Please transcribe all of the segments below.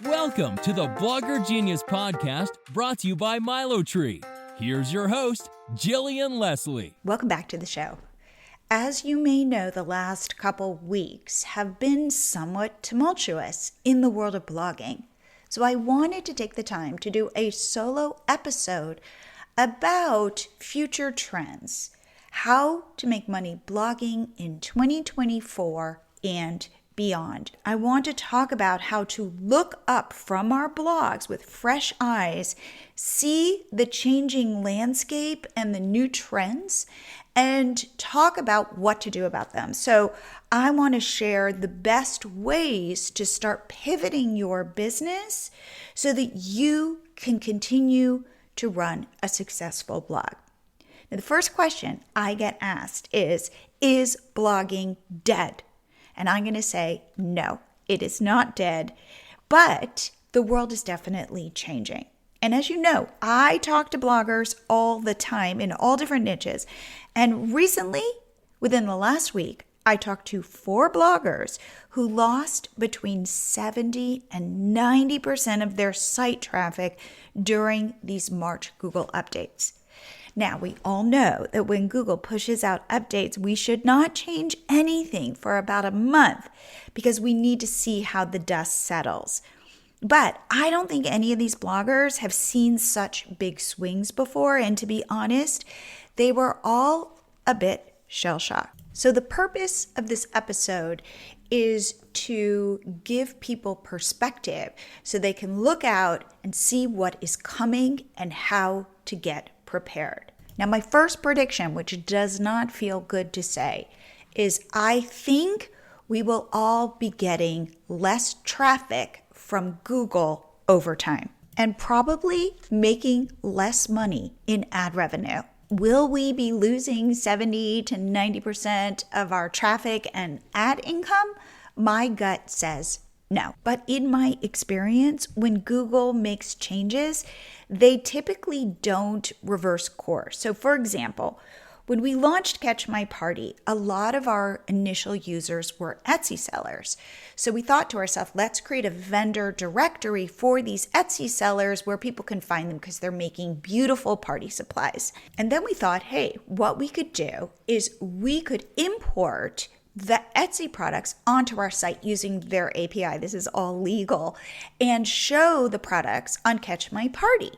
Welcome to the Blogger Genius Podcast, brought to you by MiloTree. Here's your host, Jillian Leslie. Welcome back to the show. As you may know, the last couple weeks have been somewhat tumultuous in the world of blogging. So I wanted to take the time to do a solo episode about future trends, how to make money blogging in 2024 and beyond. I want to talk about how to look up from our blogs with fresh eyes, see the changing landscape and the new trends, and talk about what to do about them. So I want to share the best ways to start pivoting your business so that you can continue to run a successful blog. Now, the first question I get asked is blogging dead? And I'm going to say, no, it is not dead, but the world is definitely changing. And as you know, I talk to bloggers all the time in all different niches. And recently, within the last week, I talked to 4 bloggers who lost between 70 and 90% of their site traffic during these March Google updates. Now, we all know that when Google pushes out updates, we should not change anything for about a month because we need to see how the dust settles. But I don't think any of these bloggers have seen such big swings before, and to be honest, they were all a bit shell-shocked. So the purpose of this episode is to give people perspective so they can look out and see what is coming and how to get prepared. Now, my first prediction, which does not feel good to say, is I think we will all be getting less traffic from Google over time and probably making less money in ad revenue. Will we be losing 70 to 90% of our traffic and ad income? My gut says no. But in my experience, when Google makes changes, they typically don't reverse course. So for example, when we launched Catch My Party, a lot of our initial users were Etsy sellers. So we thought to ourselves, let's create a vendor directory for these Etsy sellers where people can find them because they're making beautiful party supplies. And then we thought, hey, what we could do is we could import the Etsy products onto our site using their API. This is all legal, and show the products on Catch My Party.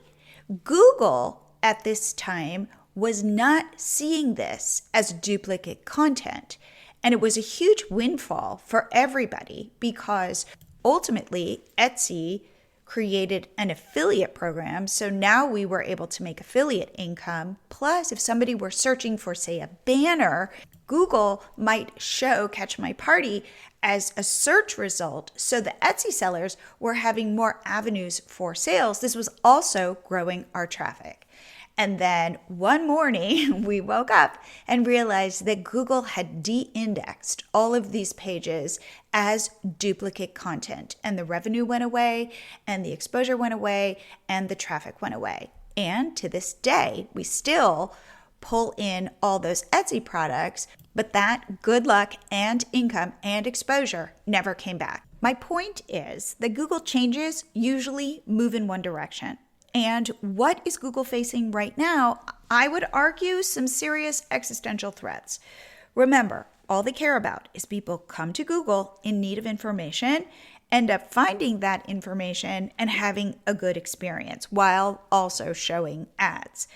Google at this time was not seeing this as duplicate content. And it was a huge windfall for everybody because ultimately Etsy created an affiliate program. So now we were able to make affiliate income. Plus, if somebody were searching for, say, a banner, Google might show Catch My Party as a search result. So the Etsy sellers were having more avenues for sales. This was also growing our traffic. And then one morning we woke up and realized that Google had de-indexed all of these pages as duplicate content, and the revenue went away and the exposure went away and the traffic went away. And to this day, we still pull in all those Etsy products, but that good luck and income and exposure never came back. My point is that Google changes usually move in one direction. And what is Google facing right now? I would argue some serious existential threats. Remember, all they care about is people come to Google in need of information, end up finding that information and having a good experience while also showing ads.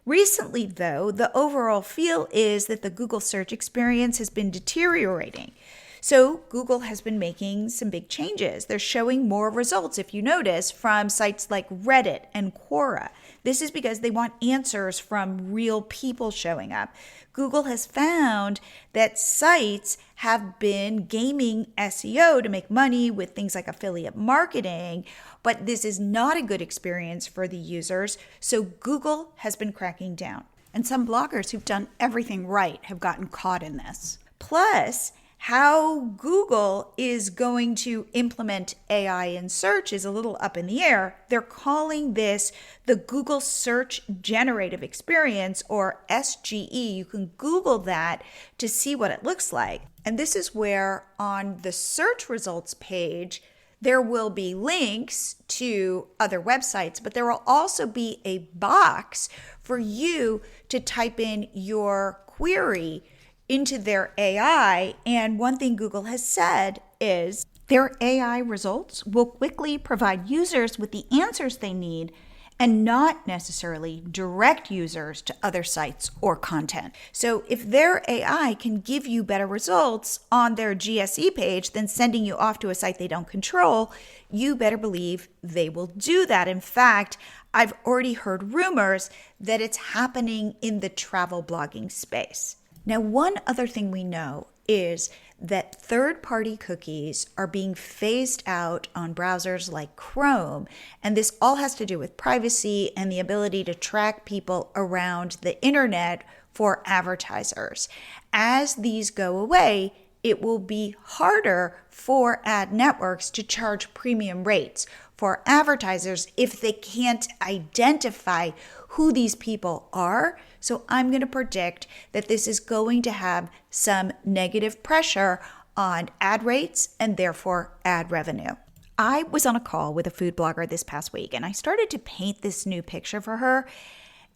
Recently, though, the overall feel is that the Google search experience has been deteriorating. So Google has been making some big changes. They're showing more results, if you notice, from sites like Reddit and Quora. This is because they want answers from real people showing up. Google has found that sites have been gaming SEO to make money with things like affiliate marketing, but this is not a good experience for the users, so Google has been cracking down. And some bloggers who've done everything right have gotten caught in this. Plus, how Google is going to implement AI in search is a little up in the air. They're calling this the Google Search Generative Experience, or SGE. You can Google that to see what it looks like. And this is where on the search results page, There will be links to other websites, but there will also be a box for you to type in your query into their AI. And one thing Google has said is their AI results will quickly provide users with the answers they need and not necessarily direct users to other sites or content. So if their AI can give you better results on their GSE page than sending you off to a site they don't control, you better believe they will do that. In fact, I've already heard rumors that it's happening in the travel blogging space. Now, one other thing we know is that third-party cookies are being phased out on browsers like Chrome, and this all has to do with privacy and the ability to track people around the internet for advertisers. As these go away, it will be harder for ad networks to charge premium rates for advertisers if they can't identify who these people are. So I'm going to predict that this is going to have some negative pressure on ad rates and therefore ad revenue. I was on a call with a food blogger this past week, and I started to paint this new picture for her,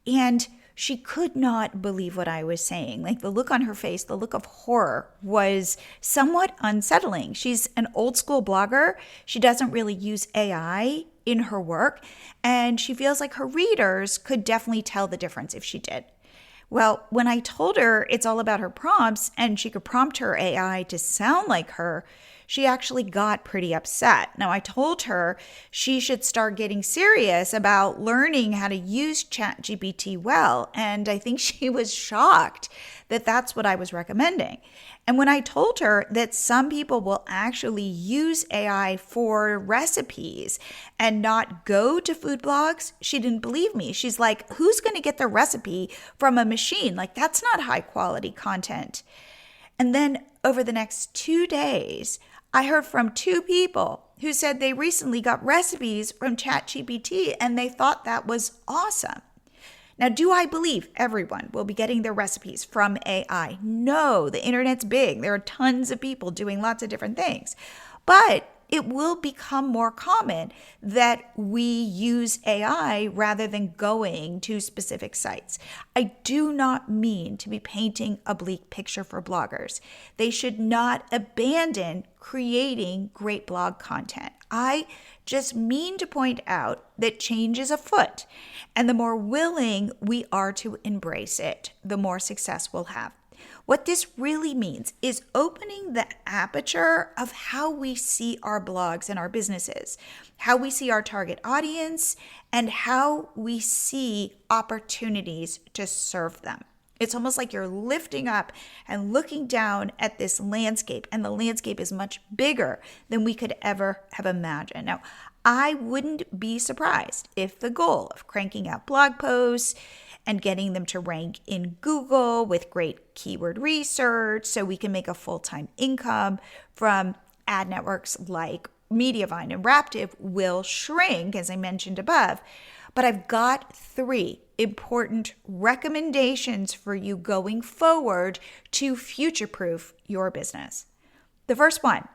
and she could not believe what I was saying. Like, the look on her face, the look of horror was somewhat unsettling. She's an old school blogger. She doesn't really use AI in her work, and she feels like her readers could definitely tell the difference if she did. Well, when I told her it's all about her prompts and she could prompt her AI to sound like her, she actually got pretty upset. Now, I told her she should start getting serious about learning how to use ChatGPT well, and I think she was shocked that that's what I was recommending. And when I told her that some people will actually use AI for recipes and not go to food blogs, she didn't believe me. She's like, who's going to get the recipe from a machine? Like, that's not high quality content. And then over the next 2 days, I heard from 2 people who said they recently got recipes from ChatGPT and they thought that was awesome. Now, do I believe everyone will be getting their recipes from AI? No, the internet's big. There are tons of people doing lots of different things. But it will become more common that we use AI rather than going to specific sites. I do not mean to be painting a bleak picture for bloggers. They should not abandon creating great blog content. I just mean to point out that change is afoot, and the more willing we are to embrace it, the more success we'll have. What this really means is opening the aperture of how we see our blogs and our businesses, how we see our target audience, and how we see opportunities to serve them. It's almost like you're lifting up and looking down at this landscape, and the landscape is much bigger than we could ever have imagined. Now, I wouldn't be surprised if the goal of cranking out blog posts and getting them to rank in Google with great keyword research so we can make a full-time income from ad networks like Mediavine and Raptive will shrink, as I mentioned above. But I've got 3 important recommendations for you going forward to future-proof your business. The first one,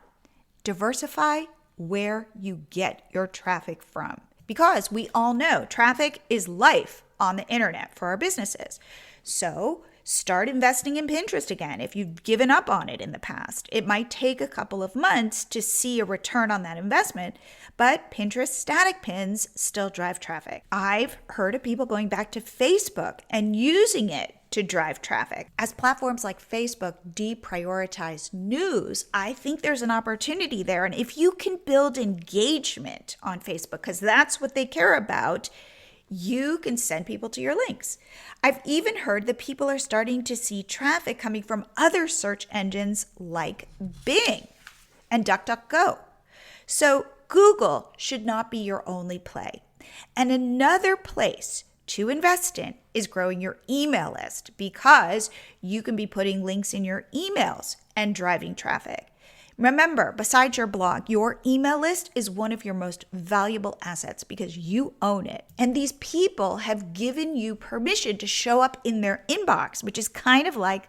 diversify where you get your traffic from. Because we all know traffic is life on the internet for our businesses. So start investing in Pinterest again if you've given up on it in the past. It might take a couple of months to see a return on that investment, but Pinterest static pins still drive traffic. I've heard of people going back to Facebook and using it to drive traffic. As platforms like Facebook deprioritize news, I think there's an opportunity there. And if you can build engagement on Facebook, because that's what they care about, you can send people to your links. I've even heard that people are starting to see traffic coming from other search engines like Bing and DuckDuckGo. So Google should not be your only play. And another place to invest in is growing your email list, because you can be putting links in your emails and driving traffic. Remember, besides your blog, your email list is one of your most valuable assets because you own it. And these people have given you permission to show up in their inbox, which is kind of like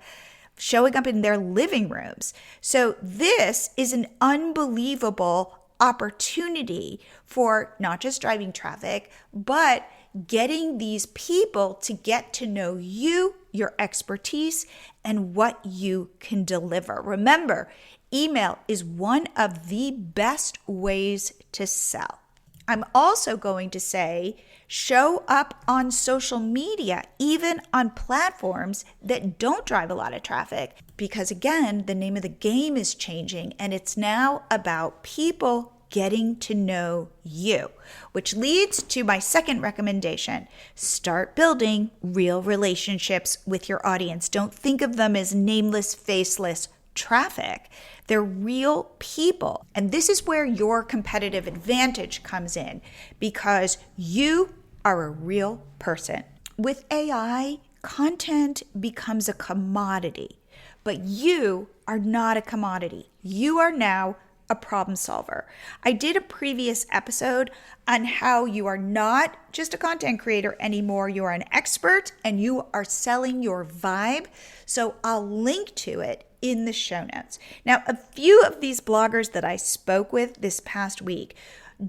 showing up in their living rooms. So this is an unbelievable opportunity for not just driving traffic, but getting these people to get to know you, your expertise, and what you can deliver. Remember, email is one of the best ways to sell. I'm also going to say, show up on social media, even on platforms that don't drive a lot of traffic, because again, the name of the game is changing and it's now about people getting to know you, which leads to my second recommendation. Start building real relationships with your audience. Don't think of them as nameless, faceless traffic. They're real people. And this is where your competitive advantage comes in, because you are a real person. With AI, content becomes a commodity, but you are not a commodity. You are now a problem solver. I did a previous episode on how you are not just a content creator anymore. You are an expert and you are selling your vibe. So I'll link to it in the show notes. Now, a few of these bloggers that I spoke with this past week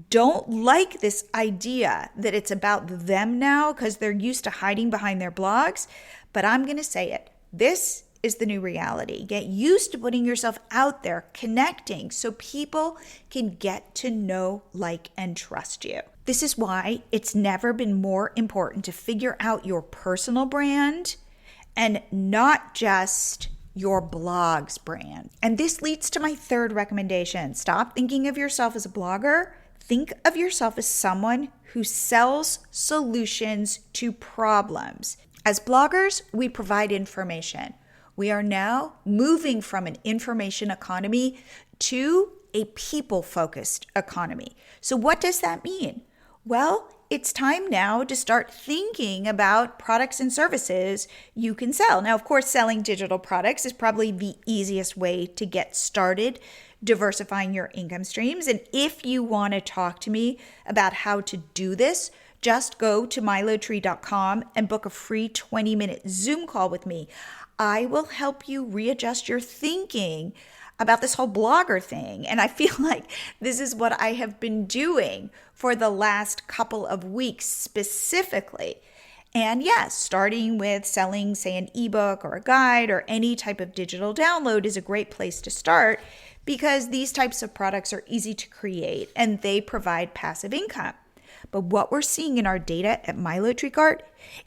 don't like this idea that it's about them now because they're used to hiding behind their blogs. But I'm going to say it. This is the new reality. Get used to putting yourself out there, connecting so people can get to know, like, and trust you. This is why it's never been more important to figure out your personal brand and not just your blog's brand. And this leads to my third recommendation. Stop thinking of yourself as a blogger. Think of yourself as someone who sells solutions to problems. As bloggers, we provide information. We are now moving from an information economy to a people-focused economy. So what does that mean? Well, it's time now to start thinking about products and services you can sell. Now, of course, selling digital products is probably the easiest way to get started diversifying your income streams. And if you want to talk to me about how to do this, just go to milotree.com and book a free 20-minute Zoom call with me. I will help you readjust your thinking about this whole blogger thing. And I feel like this is what I have been doing for the last couple of weeks specifically. And yes, starting with selling, say, an ebook or a guide or any type of digital download is a great place to start because these types of products are easy to create and they provide passive income. But what we're seeing in our data at MiloTreeCart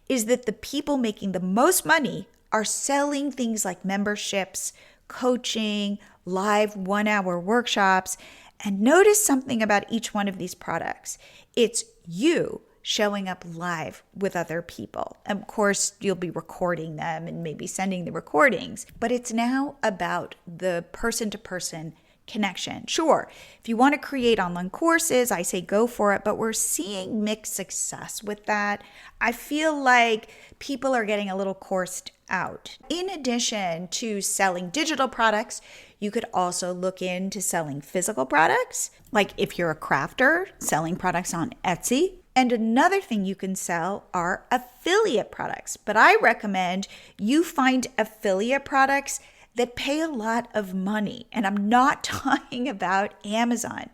is that the people making the most money are selling things like memberships, coaching, live 1-hour workshops. And notice something about each one of these products. It's you showing up live with other people. Of course, you'll be recording them and maybe sending the recordings, but it's now about the person-to-person connection. Sure, if you want to create online courses, I say go for it, but we're seeing mixed success with that. I feel like people are getting a little coursed out. In addition to selling digital products, you could also look into selling physical products, like if you're a crafter, selling products on Etsy. And another thing you can sell are affiliate products. But I recommend you find affiliate products that pay a lot of money. And I'm not talking about Amazon.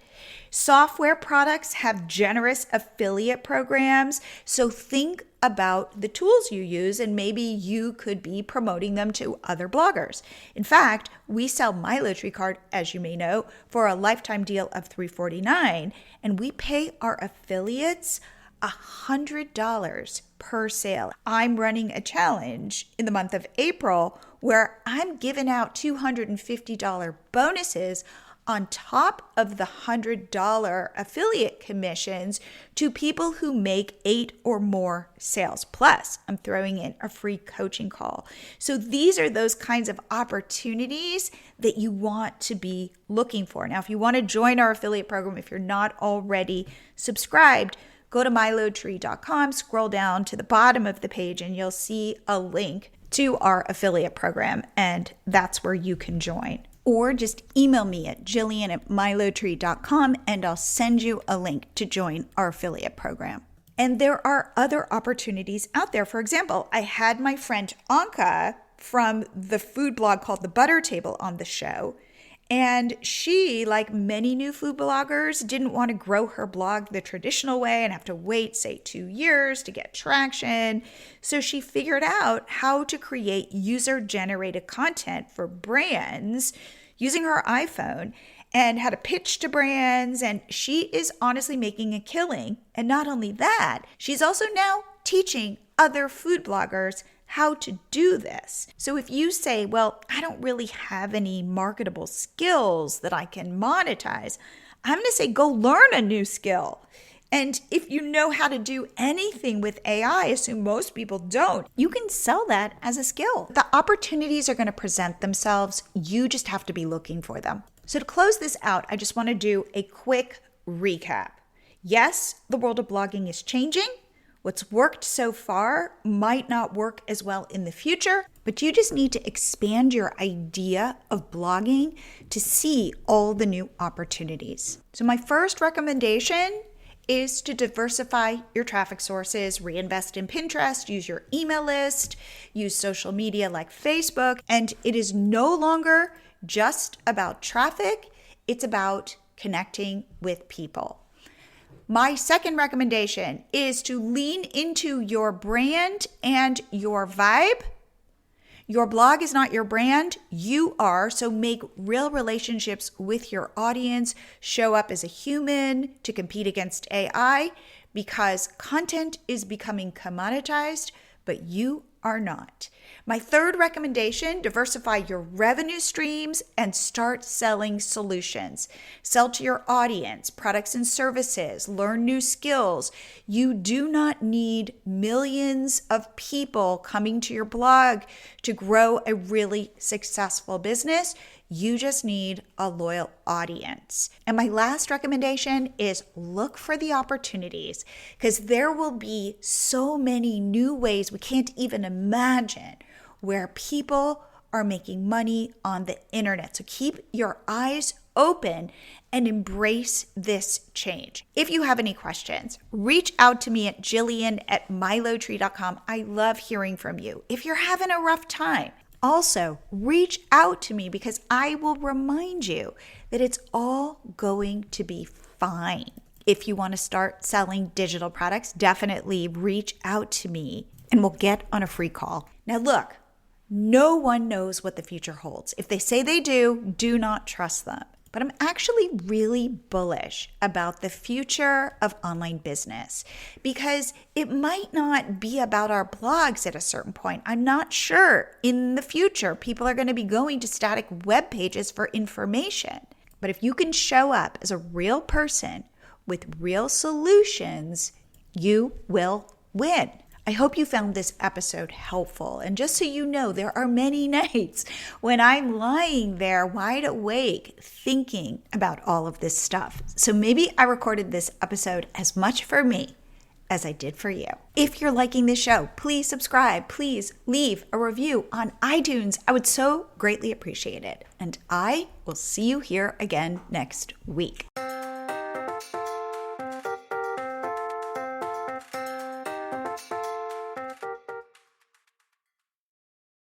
Software products have generous affiliate programs. So think about the tools you use and maybe you could be promoting them to other bloggers. In fact, we sell MiloTreeCart, as you may know, for a lifetime deal of $349, and we pay our affiliates $100 per sale. I'm running a challenge in the month of April where I'm giving out $250 bonuses on top of the $100 affiliate commissions to people who make 8 or more sales. Plus, I'm throwing in a free coaching call. So these are those kinds of opportunities that you want to be looking for. Now, if you want to join our affiliate program, if you're not already subscribed, go to milotree.com, scroll down to the bottom of the page, and you'll see a link to our affiliate program, and that's where you can join. Or just email me at jillian@milotree.com and I'll send you a link to join our affiliate program. And there are other opportunities out there. For example, I had my friend Anka from the food blog called The Butter Table on the show, And she, like many new food bloggers, didn't want to grow her blog the traditional way and have to wait, say, 2 years to get traction. So she figured out how to create user-generated content for brands using her iPhone and how to pitch to brands. And she is honestly making a killing. And not only that, she's also now teaching other food bloggers how to do this. So if you say, well, I don't really have any marketable skills that I can monetize, I'm going to say, go learn a new skill. And if you know how to do anything with AI, assume most people don't, you can sell that as a skill. The opportunities are going to present themselves. You just have to be looking for them. So to close this out, I just want to do a quick recap. Yes, the world of blogging is changing. What's worked so far might not work as well in the future, but you just need to expand your idea of blogging to see all the new opportunities. So my first recommendation is to diversify your traffic sources, reinvest in Pinterest, use your email list, use social media like Facebook, and it is no longer just about traffic, it's about connecting with people. My second recommendation is to lean into your brand and your vibe. Your blog is not your brand, you are. So make real relationships with your audience, show up as a human to compete against AI, because content is becoming commoditized, but you are not. My third recommendation, diversify your revenue streams and start selling solutions. Sell to your audience, products and services, learn new skills. You do not need millions of people coming to your blog to grow a really successful business. You just need a loyal audience. And my last recommendation is look for the opportunities, because there will be so many new ways we can't even imagine where people are making money on the internet. So keep your eyes open and embrace this change. If you have any questions, reach out to me at Jillian@milotree.com. I love hearing from you. If you're having a rough time, also reach out to me, because I will remind you that it's all going to be fine. If you want to start selling digital products, definitely reach out to me and we'll get on a free call. Now look, no one knows what the future holds. If they say they do, do not trust them. But I'm actually really bullish about the future of online business, because it might not be about our blogs at a certain point. I'm not sure in the future people are going to be going to static web pages for information. But if you can show up as a real person with real solutions, you will win. I hope you found this episode helpful. And just so you know, there are many nights when I'm lying there wide awake thinking about all of this stuff. So maybe I recorded this episode as much for me as I did for you. If you're liking this show, please subscribe. Please leave a review on iTunes. I would so greatly appreciate it. And I will see you here again next week.